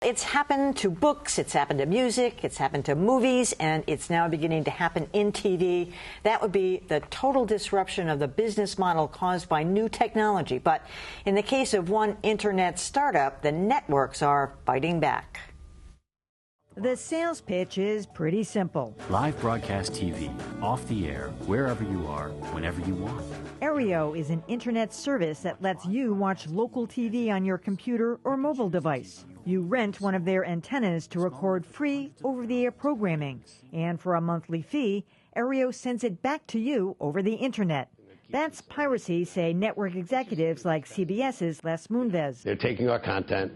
It's happened to books, it's happened to music, it's happened to movies, and it's now beginning to happen in TV. That would be the total disruption of the business model caused by new technology. But in the case of one internet startup, the networks are fighting back. The sales pitch is pretty simple. Live broadcast TV, off the air, wherever you are, whenever you want. Aereo is an internet service that lets you watch local TV on your computer or mobile device. You rent one of their antennas to record free over-the-air programming, and for a monthly fee, Aereo sends it back to you over the internet. That's piracy, say network executives like CBS's Les Moonves. They're taking our content.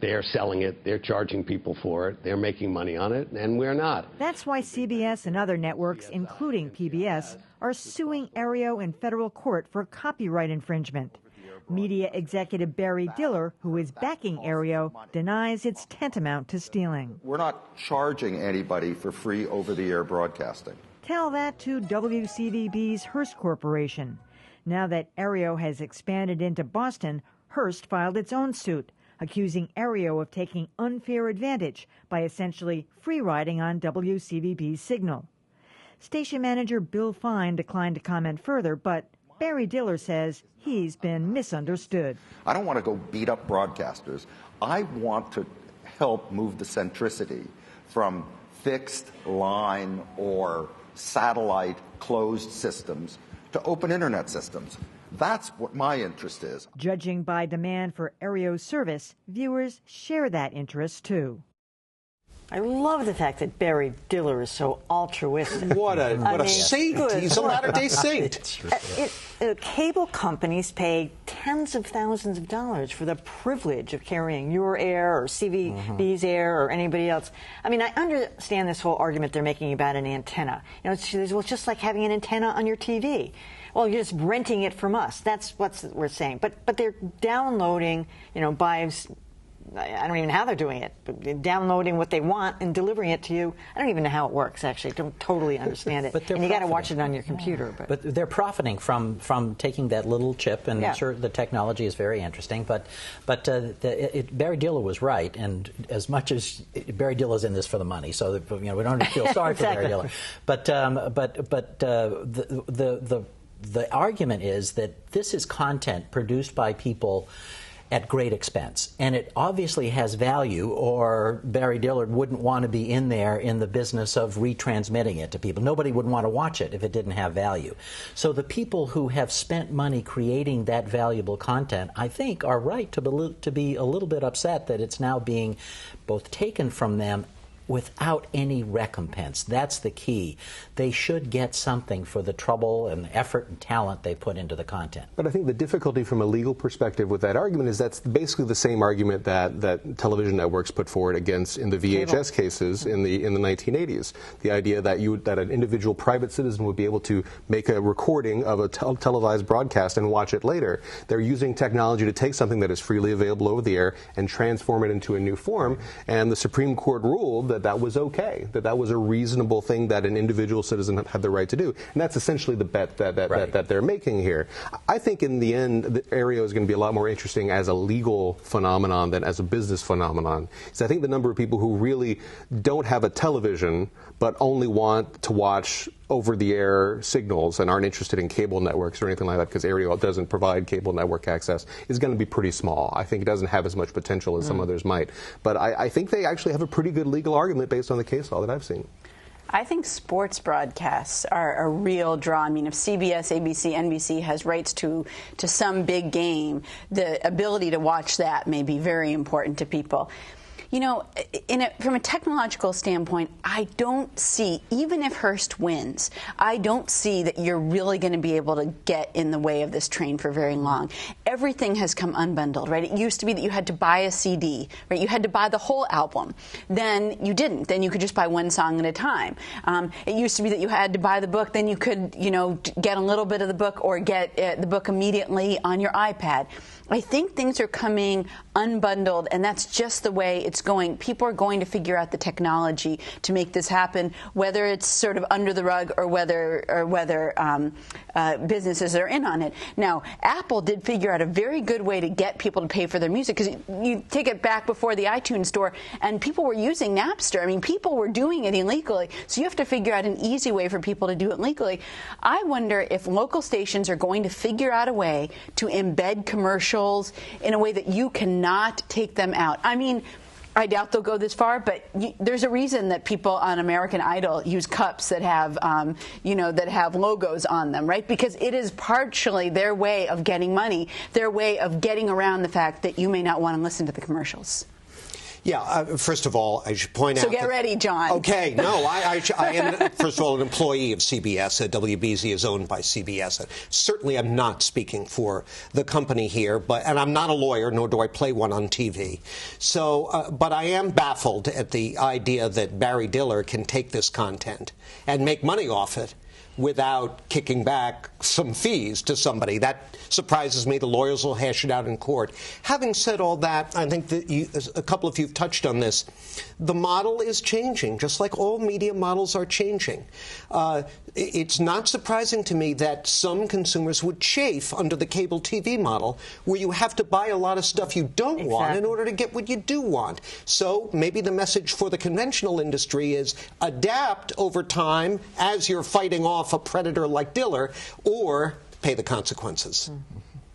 They're selling it, they're charging people for it, they're making money on it, and we're not. That's why CBS and other networks, including PBS, are suing Aereo in federal court for copyright infringement. Media executive Barry Diller, who is backing Aereo, denies it's tantamount to stealing. We're not charging anybody for free over-the-air broadcasting. Tell that to WCVB's Hearst Corporation. Now that Aereo has expanded into Boston, Hearst filed its own suit, accusing Aereo of taking unfair advantage by essentially free-riding on WCVB's signal. Station manager Bill Fine declined to comment further, but Barry Diller says he's been misunderstood. I don't want to go beat up broadcasters. I want to help move the centricity from fixed line or satellite closed systems to open internet systems. That's what my interest is. Judging by demand for Aereo's service, viewers share that interest, too. I love the fact that Barry Diller is so altruistic. What a saint. He's a latter-day saint. Cable companies pay tens of thousands of dollars for the privilege of carrying your air or CVB's air or anybody else. I mean, I understand this whole argument they're making about an antenna. You know, it's just like having an antenna on your TV. Well, you're just renting it from us. That's what we're saying. But they're downloading, you know, by, I don't even know how they're doing it, but downloading what they want and delivering it to you. I don't even know how it works, actually. I don't totally understand it. And you got to watch it on your computer. But they're profiting from taking that little chip, and sure, the technology is very interesting. But Barry Diller was right, and as much as Barry Diller's in this for the money, so that, you know, we don't feel sorry for Barry Diller. But the argument is that this is content produced by people at great expense, and it obviously has value, or Barry Diller wouldn't want to be in there in the business of retransmitting it to people. Nobody would want to watch it if it didn't have value. So the people who have spent money creating that valuable content, I think, are right to be a little bit upset that it's now being both taken from them without any recompense. That's the key. They should get something for the trouble and effort and talent they put into the content. But I think the difficulty from a legal perspective with that argument is that's basically the same argument that television networks put forward against in the VHS cases in the 1980s. The idea that that an individual private citizen would be able to make a recording of a televised broadcast and watch it later. They're using technology to take something that is freely available over the air and transform it into a new form, and the Supreme Court ruled that was okay, that was a reasonable thing that an individual citizen had the right to do. And that's essentially the bet that they're making here. I think in the end, the Aereo is going to be a lot more interesting as a legal phenomenon than as a business phenomenon. So I think the number of people who really don't have a television but only want to watch over-the-air signals and aren't interested in cable networks or anything like that, because Aereo doesn't provide cable network access, is going to be pretty small. I think it doesn't have as much potential as some others might. But I think they actually have a pretty good legal argument based on the case law that I've seen. I think sports broadcasts are a real draw. I mean, if CBS, ABC, NBC has rights to some big game, the ability to watch that may be very important to people. You know, from a technological standpoint, I don't see, even if Hearst wins, I don't see that you're really going to be able to get in the way of this train for very long. Everything has come unbundled, right? It used to be that you had to buy a CD, right? You had to buy the whole album. Then you didn't. Then you could just buy one song at a time. It used to be that you had to buy the book. Then you could, you know, get a little bit of the book or get the book immediately on your iPad. I think things are coming unbundled, and that's just the way it's going. People are going to figure out the technology to make this happen, whether it's sort of under the rug or whether businesses are in on it. Now, Apple did figure out at a very good way to get people to pay for their music, because you take it back before the iTunes store, and people were using Napster. I mean, people were doing it illegally, so you have to figure out an easy way for people to do it legally. I wonder if local stations are going to figure out a way to embed commercials in a way that you cannot take them out. I mean, I doubt they'll go this far, but there's a reason that people on American Idol use cups that have, that have logos on them, right? Because it is partially their way of getting money, their way of getting around the fact that you may not want to listen to the commercials. Yeah, first of all, I should point out... So get ready, John. Okay, no, I am, first of all, an employee of CBS. WBZ is owned by CBS. Certainly I'm not speaking for the company here, and I'm not a lawyer, nor do I play one on TV. So, but I am baffled at the idea that Barry Diller can take this content and make money off it without kicking back some fees to somebody. That surprises me. The lawyers will hash it out in court. Having said all that, I think that a couple of you have touched on this. The model is changing, just like all media models are changing. It's not surprising to me that some consumers would chafe under the cable TV model, where you have to buy a lot of stuff you don't want in order to get what you do want. So maybe the message for the conventional industry is adapt over time as you're fighting off a predator like Diller, or pay the consequences.